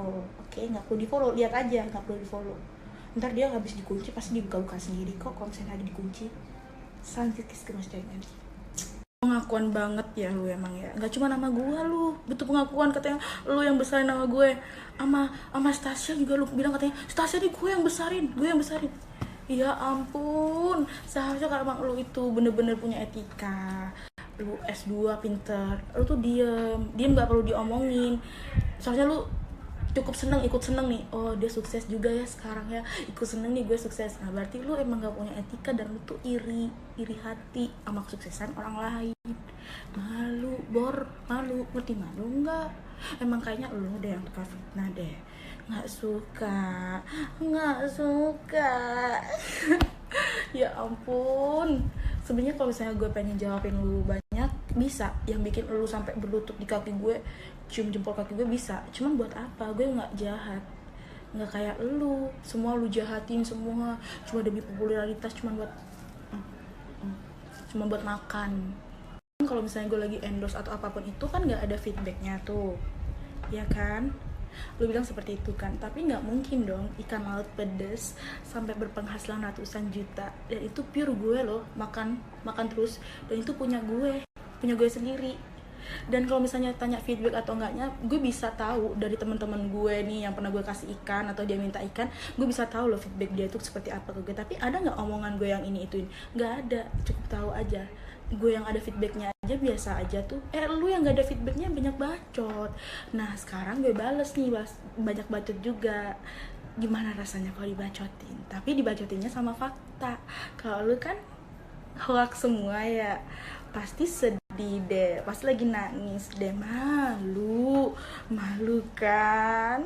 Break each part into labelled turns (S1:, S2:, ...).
S1: follow, oke? Nggak perlu di follow, lihat aja, nggak perlu di follow. Ntar dia habis dikunci pasti dibuka-buka sendiri kok kalau misalnya lagi dikunci. Santai kis ke mas jangan. Pengakuan banget ya lu emang ya, nggak cuma nama gue lu butuh pengakuan, katanya lu yang besarin nama gue. Sama Stasia juga lu bilang katanya Stasia nih gue yang besarin. Ya ampun, seharusnya kalau emang lu itu bener-bener punya etika, lu S2 pinter, lu tuh diem nggak perlu diomongin. Soalnya lu cukup ikut seneng nih, oh dia sukses juga ya sekarang ya, ikut seneng nih gue sukses. Nah berarti lu emang gak punya etika dan lu tuh iri hati sama kesuksesan orang lain. Malu, ngerti malu nggak? Emang kayaknya lu deh yang suka fitnah deh, nggak suka. Ya ampun, sebenarnya kalau misalnya gue pengen jawabin lu banyak bisa, yang bikin lu sampai berlutut di kaki gue, cium jempol kaki gue bisa, cuman buat apa? Gue nggak jahat, nggak kayak lu, semua lu jahatin semua cuma demi popularitas, cuma buat makan. Kalau misalnya gue lagi endorse atau apapun itu kan nggak ada feedbacknya tuh, ya kan? Lu bilang seperti itu kan, tapi nggak mungkin dong ikan laut pedes sampai berpenghasilan ratusan juta, dan itu pure gue loh, makan terus, dan itu punya gue sendiri. Dan kalau misalnya tanya feedback atau enggaknya, gue bisa tahu dari teman-teman gue nih yang pernah gue kasih ikan atau dia minta ikan, gue bisa tahu loh feedback dia itu seperti apa ke gue. Tapi ada nggak omongan gue yang ini ituin? Nggak ada, cukup tahu aja. Gue yang ada feedbacknya aja biasa aja tuh, lu yang gak ada feedbacknya banyak bacot. Nah sekarang gue bales nih, banyak bacot juga. Gimana rasanya kalau dibacotin? Tapi dibacotinnya sama fakta. Kalau lu kan hoax semua ya, pasti sedih deh, pasti lagi nangis deh, malu kan.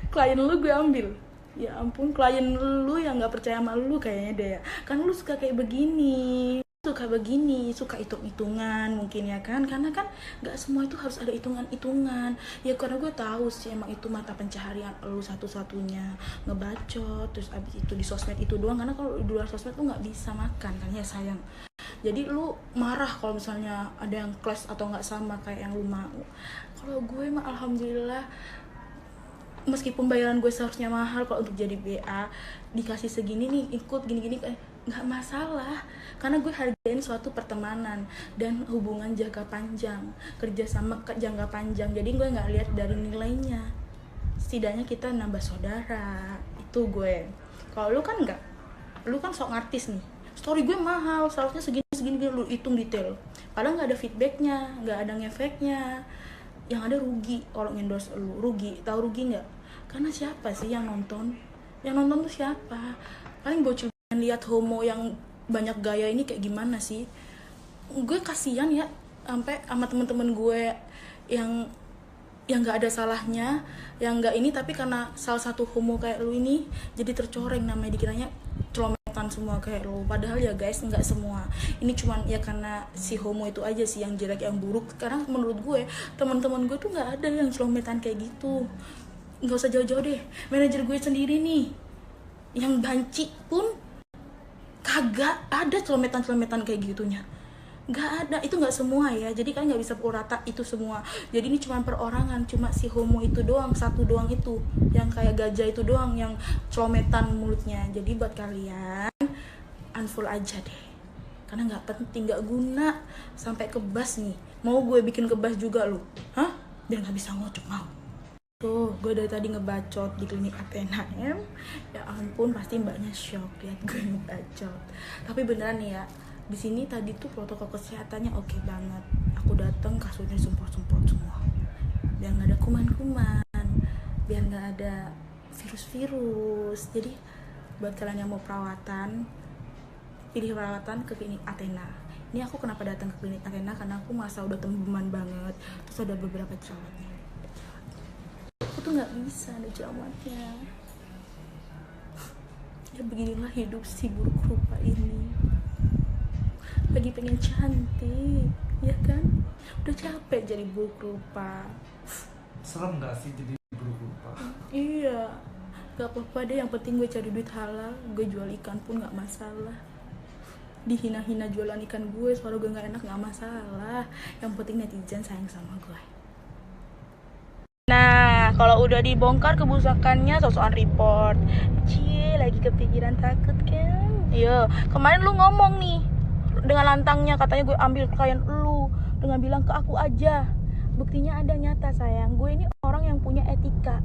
S1: Klien lu gue ambil, ya ampun, klien lu yang nggak percaya sama lu kayaknya deh, kan lu suka kayak begini, suka hitung-hitungan mungkin ya kan, karena kan nggak semua itu harus ada hitungan ya. Karena gue tahu sih emang itu mata pencaharian lu satu-satunya, ngebacot, terus abis itu di sosmed itu doang, karena kalau di luar sosmed lu nggak bisa makan kan ya sayang. Jadi lu marah kalau misalnya ada yang clash atau nggak sama kayak yang lu mau. Kalau gue mah alhamdulillah, meskipun bayaran gue seharusnya mahal kalau untuk jadi BA, dikasih segini nih, ikut gini-gini, nggak masalah, karena gue hargain suatu pertemanan dan hubungan jangka panjang, kerjasama jangka panjang. Jadi gue nggak lihat dari nilainya, setidaknya kita nambah saudara, itu gue. Kalau lu kan nggak, lu kan sok artis nih, story gue mahal, seharusnya segini lu hitung detail, padahal nggak ada feedbacknya, nggak ada ngefeknya. Yang ada rugi kalau endorse lu, rugi. Tahu rugi nggak? Karena siapa sih yang nonton tuh siapa? Paling bocil yang lihat homo yang banyak gaya ini kayak gimana sih. Gue kasihan ya sampai sama temen-temen gue yang nggak ada salahnya, yang nggak ini, tapi karena salah satu homo kayak lu ini jadi tercoreng, namanya dikiranya celometan semua kayak lu. Padahal ya guys, nggak semua. Ini cuman ya karena si homo itu aja sih yang jelek, yang buruk. Karena menurut gue, teman-teman gue tuh nggak ada yang celometan kayak gitu. Nggak usah jauh-jauh deh, manajer gue sendiri nih yang banci pun kagak ada celometan kayak gitunya. Nggak ada, itu nggak semua ya, jadi kan nggak bisa pukul rata itu semua. Jadi ini cuma perorangan, cuma si homo itu doang, satu doang itu yang kayak gajah itu doang yang celometan mulutnya. Jadi buat kalian unfollow aja deh, karena nggak penting, nggak guna. Sampai kebas nih, mau gue bikin kebas juga lu, biar nggak bisa ngocok mau. Tuh, gue dari tadi ngebacot di klinik Athena ya ampun, pasti mbaknya shock lihat gue ngebacot. Tapi beneran nih ya, di sini tadi tuh protokol kesehatannya oke banget. Aku datang kasurnya semprot semua, biar nggak ada kuman-kuman, biar nggak ada virus. Jadi buat kalian yang mau perawatan, pilih perawatan ke klinik Athena. Ini aku kenapa datang ke klinik Athena, karena aku merasa udah tembuman banget, terus ada beberapa jerawatnya. Aku tuh nggak bisa ada jerawatnya. Ya beginilah hidup si buruk rupa ini, lagi pengen cantik ya kan, udah capek jadi buruk rupa.
S2: Serem gak sih jadi buruk rupa?
S1: Iya, gak apa-apa deh, yang penting gue cari duit halal. Gue jual ikan pun gak masalah, dihina-hina jualan ikan gue, suara gue gak enak gak masalah, yang penting netizen sayang sama gue. Kalau udah dibongkar kebusakannya, sosokan report. Cie, lagi kepikiran takut kan? Iya, kemarin lu ngomong nih dengan lantangnya, katanya gue ambil klien lu dengan bilang ke aku aja. Buktinya ada nyata sayang. Gue ini orang yang punya etika.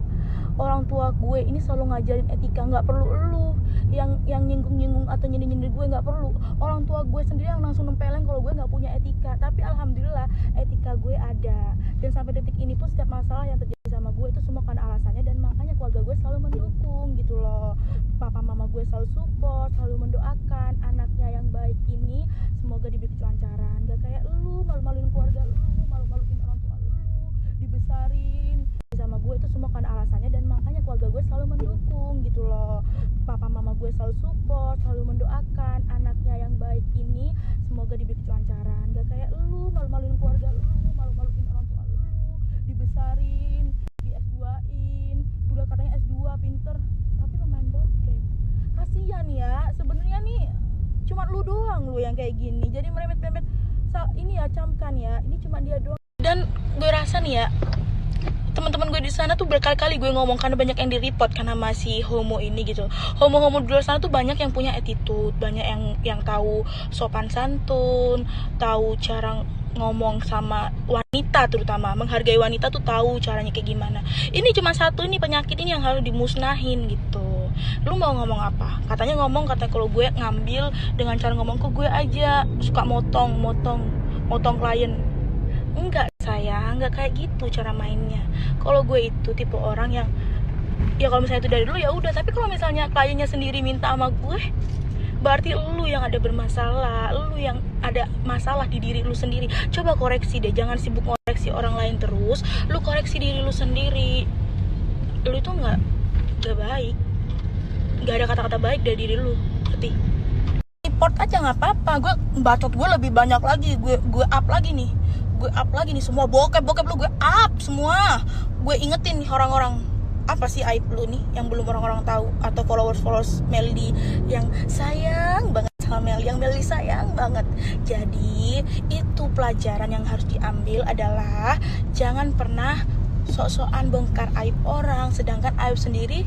S1: Orang tua gue ini selalu ngajarin etika, nggak perlu lu yang nyinggung atau nyindir gue, nggak perlu. Orang tua gue sendiri yang langsung nempelin kalau gue nggak punya etika. Tapi alhamdulillah etika gue ada, dan sampai detik ini pun setiap masalah yang terjadi sama gue itu semua karena alasannya, dan makanya keluarga gue selalu mendukung gitu loh. Papa mama gue selalu support, selalu mendoakan anaknya yang baik ini semoga diberi kelancaran. Gak kayak lu malu-maluin keluarga lu, malu-maluin orang tua lu, dibesarin sama gue itu semua karena alasannya, dan makanya keluarga gue selalu mendukung gitu loh. Papa mama gue selalu support, selalu mendoakan anaknya yang baik ini semoga diberi kelancaran. Gak kayak lu malu-maluin keluarga lu, malu-maluin orang tua lu, dibesarin, di S2-in, udah katanya S2 pinter tapi pemain bokep. Kasian ya, sebenarnya nih cuma lu doang lu yang kayak gini, jadi merembet-merembet ini ya, camkan ya, ini cuma dia doang. Dan gue rasa nih ya, teman-teman gue di sana tuh berkali-kali gue ngomong karena banyak yang di-report karena masih homo ini gitu. Homo-homo di luar sana tuh banyak yang punya attitude, banyak yang tahu sopan santun, tahu cara ngomong sama wanita, terutama menghargai wanita tuh tahu caranya kayak gimana. Ini cuma satu nih penyakit ini yang harus dimusnahin gitu. Lu mau ngomong apa? Katanya kalau gue ngambil dengan cara ngomongku, gue aja suka motong klien. Enggak sayang, enggak kayak gitu cara mainnya. Kalau gue itu tipe orang yang ya kalau misalnya itu dari dulu ya udah, tapi kalau misalnya kliennya sendiri minta sama gue, berarti lu yang ada bermasalah, lu yang ada masalah di diri lu sendiri. Coba koreksi deh, jangan sibuk koreksi orang lain terus, lu koreksi diri lu sendiri. Lu itu enggak baik, enggak ada kata-kata baik dari diri lu, ngerti? Report aja nggak apa-apa, gue bacot gue lebih banyak lagi, gue up lagi nih semua bokep lu, gue up semua. Gue ingetin nih orang-orang, apa sih aib lu nih yang belum orang-orang tahu, atau followers Melody yang sayang banget sama Melody, yang Melody sayang banget. Jadi itu pelajaran yang harus diambil adalah jangan pernah sok-sokan bongkar aib orang, sedangkan aib sendiri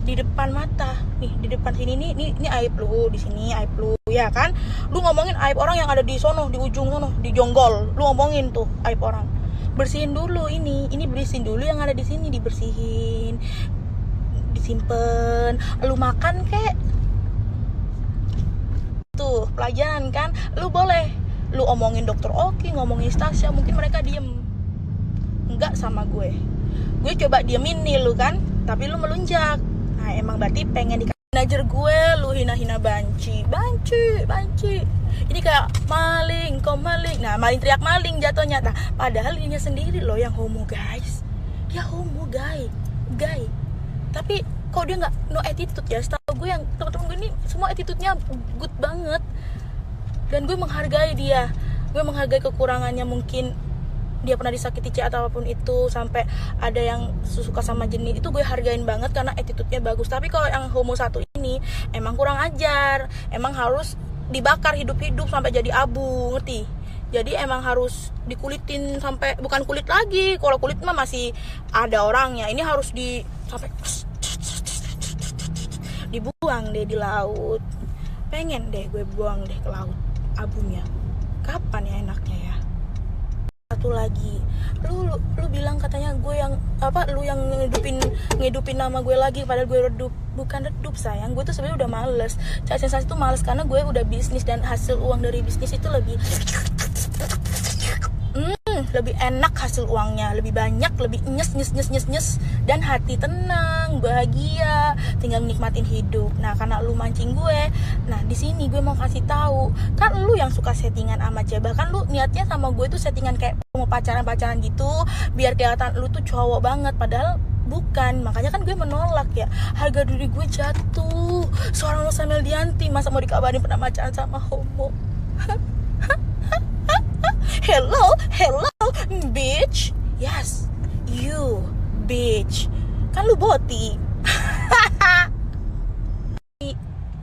S1: di depan mata nih, di depan sini nih aib lu, di sini aib lu, ya kan? Lu ngomongin aib orang yang ada di sono, di ujung sono, di jonggol, lu ngomongin tuh aib orang. Bersihin dulu ini bersihin dulu yang ada di sini, dibersihin, disimpan. Lu makan kek, tuh pelajaran kan? Lu boleh lu omongin Dokter Oki, ngomongin Stasia, mungkin mereka diem. Enggak sama gue coba diemin nih lu kan, tapi lu melunjak. Nah emang berarti pengen dikajar gue, lu hina-hina banci. Ini kayak maling, kok maling. Nah maling teriak maling jatuhnya. Nah padahal dirinya sendiri loh yang homo guys. Dia homo guy. Tapi kok dia nggak no attitude ya. Setahu gue yang teman-teman gue ini semua attitude-nya good banget. Dan gue menghargai dia. Gue menghargai kekurangannya, mungkin dia pernah disakiti C atau apapun itu, sampai ada yang suka sama jenis itu, gue hargain banget karena attitude-nya bagus. Tapi kalau yang homo satu ini emang kurang ajar, emang harus dibakar hidup-hidup sampai jadi abu, ngerti? Jadi emang harus dikulitin sampai bukan kulit lagi. Kalau kulit mah masih ada orangnya, ini harus sampai dibuang deh di laut. Pengen deh gue buang deh ke laut abunya. Kapan ya enaknya ya? Satu lagi, lu bilang katanya gue yang lu yang ngedupin nama gue lagi, padahal gue redup. Bukan redup sayang, gue tuh sebenarnya udah males cari sensasi tuh, males karena gue udah bisnis, dan hasil uang dari bisnis itu lebih enak, hasil uangnya lebih banyak, lebih nyes, dan hati tenang, bahagia, tinggal nikmatin hidup. Nah karena lu mancing gue, nah di sini gue mau kasih tahu, kan lu yang suka settingan sama cewek, bahkan lu niatnya sama gue tuh settingan kayak mau pacaran gitu, biar kelihatan lu tuh cowok banget, padahal bukan. Makanya kan gue menolak ya, harga diri gue jatuh. Seorang Nusa Meldianti masa mau dikabarin pernah pacaran sama homo? Hello, bitch. Yes, you, bitch. Kan lu boti.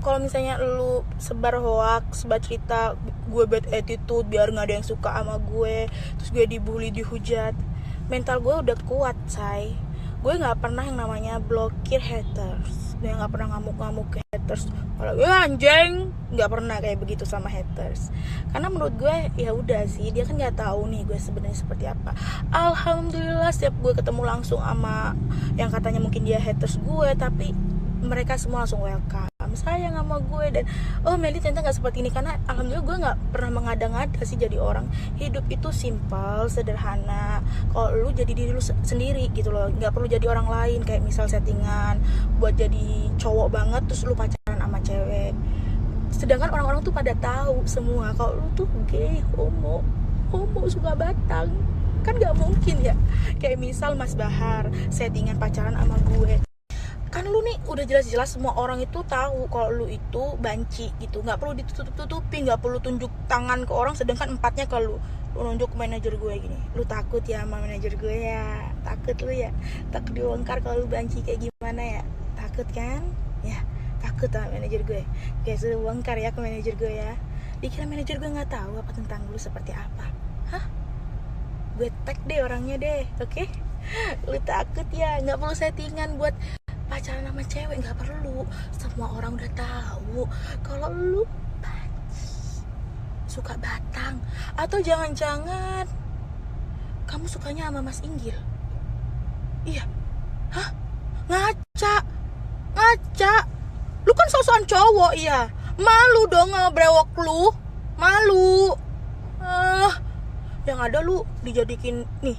S1: Kalau misalnya lu sebar hoax, sebar cerita gue bad attitude biar nggak ada yang suka sama gue, terus gue dibully, dihujat, mental gue udah kuat, say. gue nggak pernah yang namanya blokir haters, gue nggak pernah ngamuk-ngamuk ke haters kalau gue anjing, nggak pernah kayak begitu sama haters. Karena menurut gue ya udah sih, dia kan nggak tahu nih gue sebenarnya seperti apa. Alhamdulillah setiap gue ketemu langsung sama yang katanya mungkin dia haters gue, tapi mereka semua langsung welcome, sayang sama gue, dan oh Meli ternyata nggak seperti ini. Karena alhamdulillah gue nggak pernah mengada-ngada sih jadi orang. Hidup itu simpel, sederhana. Kalau lu jadi diri lu sendiri gitu loh, nggak perlu jadi orang lain. Kayak misal settingan buat jadi cowok banget terus lu pacaran sama cewek, sedangkan orang-orang tuh pada tahu semua kalau lu tuh gay, homo suka batang. Kan nggak mungkin ya. Kayak misal Mas Bahar settingan pacaran sama gue, kan lu nih udah jelas-jelas semua orang itu tahu kalau lu itu banci gitu, nggak perlu ditutup-tutupi, nggak perlu tunjuk tangan ke orang, sedangkan empatnya ke lu nunjuk ke manajer gue gini. Lu takut ya sama manajer gue ya, takut lu ya, takut dibongkar kalau lu banci kayak gimana ya, takut kan ya, takut sama manajer gue. Guys, lu bongkar ya ke manajer gue ya, dikira manajer gue nggak tahu apa tentang lu seperti apa. Hah, gue tag deh orangnya deh, oke? Lu takut ya, nggak perlu settingan buat pacaran sama cewek, nggak perlu. Semua orang udah tahu kalau lu banci, suka batang, atau jangan-jangan kamu sukanya sama Mas Inggil. Iya. Hah? Ngaca. Lu kan sosokan cowok ya. Malu dong ngebrewok lu. Malu. Yang ada lu dijadikin nih,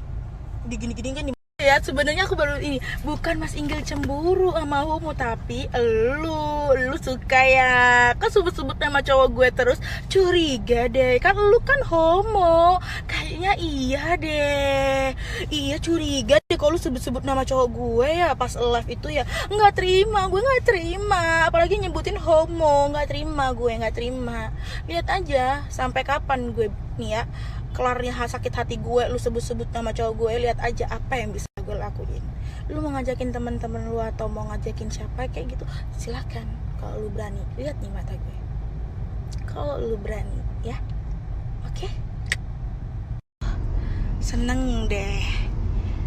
S1: digini-gini kan ya. Sebenarnya aku baru ini, bukan Mas Inggil cemburu sama homo, tapi lu suka ya, kan sebut-sebut nama cowok gue terus, curiga deh, kan lu kan homo, kayaknya iya deh, iya curiga deh kalau lu sebut-sebut nama cowok gue ya pas live itu ya. Nggak terima, gue nggak terima, apalagi nyebutin homo, nggak terima. Lihat aja sampai kapan gue nih ya, kelarnya sakit hati gue lu sebut-sebut nama cowok gue. Lihat aja apa yang bisa gue lakuin. Lu mau ngajakin teman-teman lu atau mau ngajakin siapa kayak gitu, silakan. Kalau lu berani, lihat nih mata gue, kalau lu berani ya, oke? Seneng deh,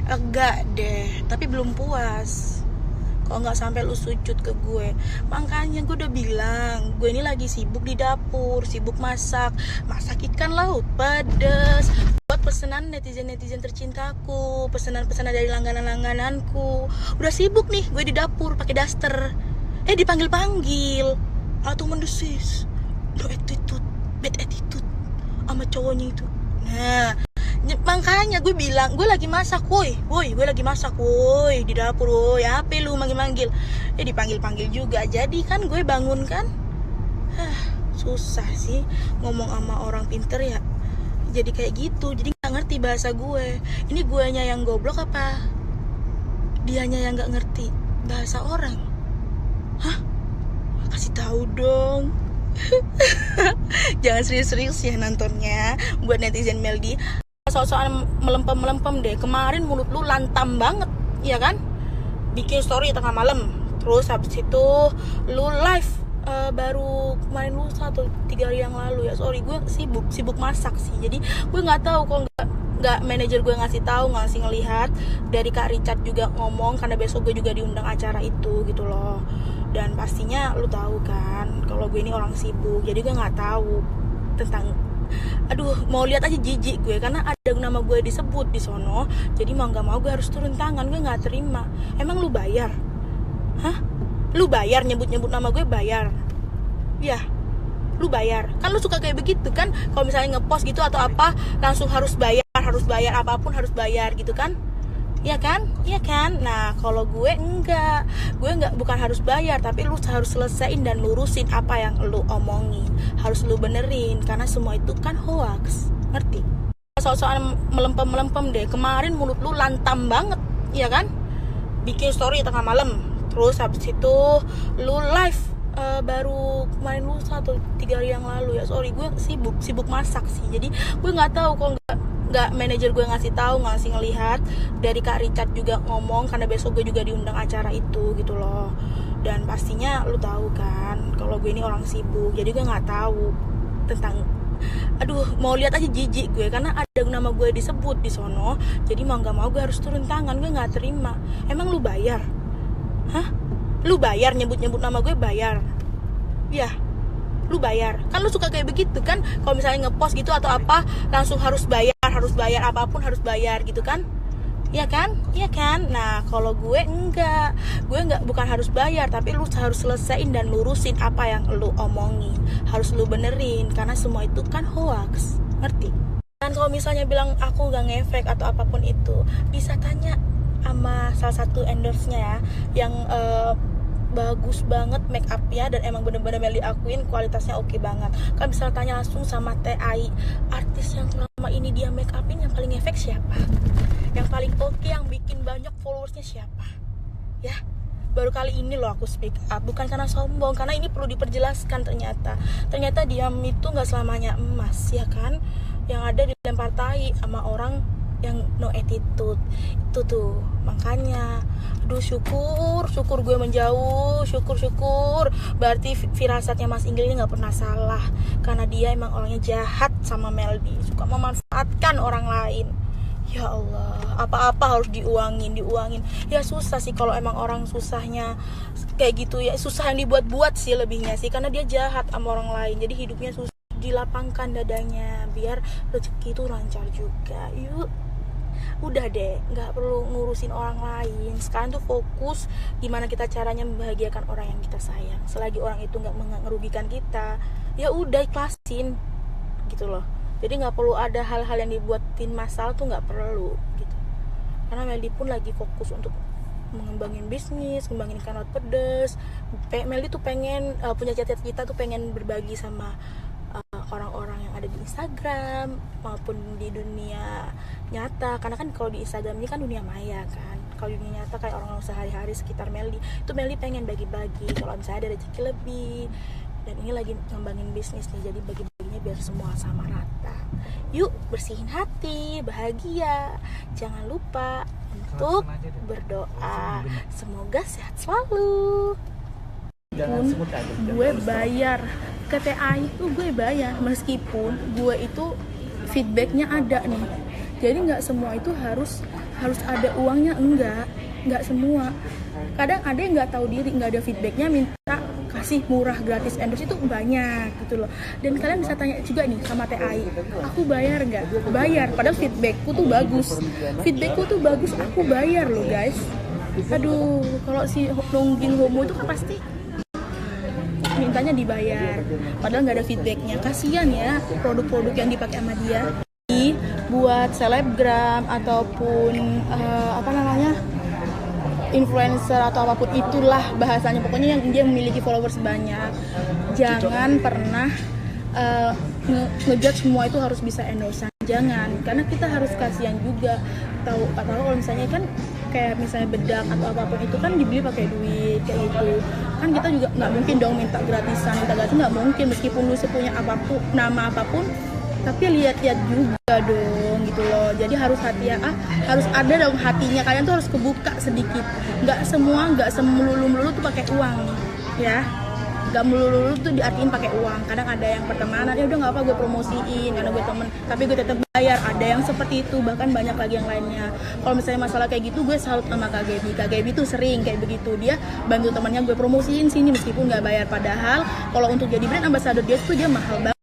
S1: lega deh, tapi belum puas kalau nggak sampai lu sujud ke gue. Makanya gue udah bilang, gue ini lagi sibuk di dapur, sibuk masak ikan laut pedas buat pesanan netizen tercintaku, pesanan dari langganan-langgananku. Udah sibuk nih gue di dapur pakai daster, dipanggil atau mendesis, bad attitude sama cowoknya itu. Nah, makanya gue bilang gue lagi masak, woi gue lagi masak woi di dapur, woi apa lu manggil dipanggil juga. Jadi kan gue bangun kan, susah sih ngomong sama orang pinter ya, jadi kayak gitu. Jadi nggak ngerti bahasa gue. Ini guenya yang goblok apa dianya yang nggak ngerti bahasa orang? Hah, kasih tahu dong. Jangan serius-serius ya nontonnya. Buat netizen Meldi, soal melempem deh. Kemarin mulut lu lantam banget, ya kan? Bikin story tengah malam, terus habis itu lu live baru kemarin lu 1-3 hari yang lalu ya. Sorry, gue sibuk masak sih. Jadi gue nggak tahu kalau nggak manajer gue ngasih ngelihat. Dari Kak Richard juga ngomong, karena besok gue juga diundang acara itu gitu loh. Dan pastinya lu tahu kan kalau gue ini orang sibuk, jadi gue nggak tahu tentang, mau lihat aja jijik gue karena ada nama gue disebut di sono. Jadi mau nggak mau gue harus turun tangan, gue nggak terima. Emang lu bayar? Hah? Lu bayar nyebut nama gue, bayar? Ya, lu bayar. Kan lu suka kayak begitu kan, kalau misalnya ngepost gitu atau apa langsung harus bayar, apapun harus bayar gitu kan? Iya kan? Nah, kalau gue enggak. Gue bukan harus bayar, tapi lu harus selesaiin dan lurusin apa yang lu omongin. Harus lu benerin, karena semua itu kan hoax. Ngerti? Soal melempem deh. Kemarin mulut lu lantam banget, ya kan? Bikin story tengah malam, terus habis itu lu live baru kemarin lu 1-3 hari yang lalu ya. Sorry, gue sibuk masak sih. Jadi gue nggak tahu kalau nggak manajer gue ngasih ngelihat. Dari Kak Richard juga ngomong, karena besok gue juga diundang acara itu gitu loh. Dan pastinya lu tahu kan kalau gue ini orang sibuk, jadi gue nggak tahu tentang, aduh mau lihat aja jijik gue karena ada nama gue disebut di sono. Jadi mau nggak mau gue harus turun tangan, gue nggak terima. Emang lu bayar? Hah? Lu bayar nyebut nama gue, bayar? Ya, lu bayar. Kan lu suka kayak begitu kan? Kalau misalnya ngepost gitu atau apa langsung harus bayar, apapun harus bayar gitu kan? Iya kan? Iya kan? Nah, kalau gue enggak. Gue enggak, bukan harus bayar, tapi lu harus selesaiin dan lurusin apa yang lu omongin. Harus lu benerin karena semua itu kan hoax. Ngerti? Dan kalau misalnya bilang aku enggak ngefek atau apapun itu, bisa tanya sama salah satu endorse-nya ya yang bagus banget make up-nya dan emang bener-bener Melly akuin kualitasnya oke banget. Kan bisa tanya langsung sama TAI, artis yang selama ini dia make upin yang paling efek siapa, yang paling oke, yang bikin banyak followersnya siapa ya. Baru kali ini loh aku speak up, bukan karena sombong, karena ini perlu diperjelaskan. Ternyata diam itu nggak selamanya emas ya kan, yang ada dilempar tai sama orang yang no attitude itu tuh. Makanya aduh syukur gue menjauh, syukur berarti firasatnya Mas Inggil ini nggak pernah salah, karena dia emang orangnya jahat sama Melody, suka memanfaatkan orang lain. Ya Allah, apa-apa harus diuangin. Ya susah sih kalau emang orang susahnya kayak gitu ya, susah yang dibuat-buat sih lebihnya sih, karena dia jahat sama orang lain. Jadi hidupnya susah, dilapangkan dadanya biar rezeki itu lancar juga. Yuk, udah deh, nggak perlu ngurusin orang lain. Sekarang tuh fokus gimana kita caranya membahagiakan orang yang kita sayang. Selagi orang itu nggak merugikan kita, ya udah ikhlasin gitu loh. Jadi nggak perlu ada hal-hal yang dibuatin masalah tuh, nggak perlu gitu. Karena Meldy pun lagi fokus untuk mengembangin bisnis, ngembangin ikan laut pedes. Meldy tuh pengen punya cita-cita tuh pengen berbagi sama orang-orang yang ada di Instagram maupun di dunia nyata. Karena kan kalau di Instagram ini kan dunia maya kan, kalau di dunia nyata kayak orang-orang sehari-hari sekitar Meldy itu Meldy pengen bagi-bagi kalau misalnya ada rezeki lebih. Dan ini lagi ngembangin bisnis nih, jadi bagi-baginya biar semua sama rata. Yuk bersihin hati, bahagia. Jangan lupa untuk berdoa, semoga sehat selalu. Gue bayar ke TAI itu, gue bayar meskipun gue itu feedbacknya ada nih. Jadi nggak semua itu harus ada uangnya, nggak semua. Kadang ada yang nggak tahu diri, nggak ada feedbacknya, minta kasih murah gratis endorse itu banyak gitu loh. Dan kalian bisa tanya juga nih sama TAI, aku bayar nggak? Bayar, padahal feedbackku tuh bagus, aku bayar loh guys. Aduh, kalau si nungging homo itu kan pasti mintanya dibayar, padahal nggak ada feedbacknya. Kasian ya produk-produk yang dipakai sama dia. Buat selebgram ataupun influencer atau apapun itulah bahasanya, pokoknya yang dia memiliki followers banyak, jangan pernah ngejudge semua itu harus bisa endorse. Jangan, karena kita harus kasihan juga. Tahu kalau misalnya kan kayak misalnya bedak atau apapun itu kan dibeli pakai duit kayak gitu kan, kita juga nggak mungkin dong minta gratisan, nggak mungkin, meskipun lu sepunya apapun, nama apapun, tapi lihat-lihat juga dong gitu loh. Jadi harus hati harus ada dong hatinya, kalian tuh harus kebuka sedikit. Nggak melulu tuh pakai uang ya, nggak melulu tuh diartiin pakai uang. Kadang ada yang pertemanan, ya udah nggak apa, gue promosiin karena gue temen, tapi gue tetap bayar. Ada yang seperti itu, bahkan banyak lagi yang lainnya. Kalau misalnya masalah kayak gitu, gue salut sama Kak Gaby tuh sering kayak begitu, dia bantu temannya gue promosiin sini meskipun nggak bayar. Padahal kalau untuk jadi brand ambassador dia tuh dia mahal banget.